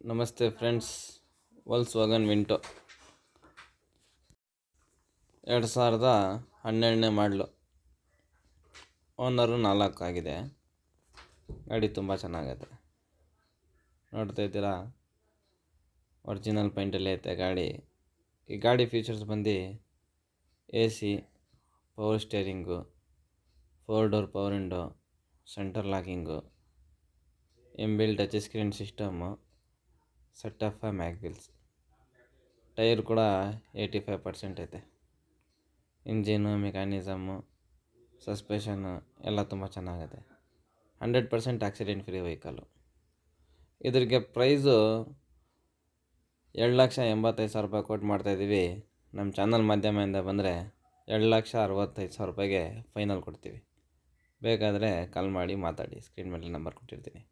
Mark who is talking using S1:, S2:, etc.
S1: ನಮಸ್ತೆ ಫ್ರೆಂಡ್ಸ್. ವಾಲ್ಕ್ಸ್ವ್ಯಾಗನ್ ವಿಂಟೋ 2012ನೇ ಮಾಡಲು. ಓನರು 4 ಆಗಿದೆ. ಗಾಡಿ ತುಂಬ ಚೆನ್ನಾಗೈತೆ, ನೋಡ್ತಾ ಇದ್ದೀರಾ. ಒರಿಜಿನಲ್ ಪೈಂಟಲ್ಲಿ ಐತೆ ಗಾಡಿ. ಈ ಗಾಡಿ ಫೀಚರ್ಸ್ ಬಂದು AC, power steering, 4 door power window, centre locking, inbuilt touch screen system, set of mag wheels. Tyre ಕೂಡ 85% ಐತೆ. ಇಂಜಿನು, ಮೆಕ್ಯಾನಿಸಮು, ಸಸ್ಪೆಷನ್ನು ಎಲ್ಲ ತುಂಬ ಚೆನ್ನಾಗೈತೆ. 100% ಆಕ್ಸಿಡೆಂಟ್ ಫ್ರೀ ವೆಹಿಕಲ್ಲು. ಇದ್ರಿಗೆ ಪ್ರೈಸು 2,85,000 ಕೊಟ್ಟು ಮಾಡ್ತಾಯಿದ್ದೀವಿ. ನಮ್ಮ ಚಾನಲ್ ಮಾಧ್ಯಮದಿಂದ ಬಂದರೆ 2,65,000 ಫೈನಲ್ ಕೊಡ್ತೀವಿ. ಬೇಕಾದರೆ ಕಾಲ್ ಮಾಡಿ ಮಾತಾಡಿ. ಸ್ಕ್ರೀನ್ ಮೇಲೆ ನಂಬರ್ ಕೊಟ್ಟಿರ್ತೀನಿ.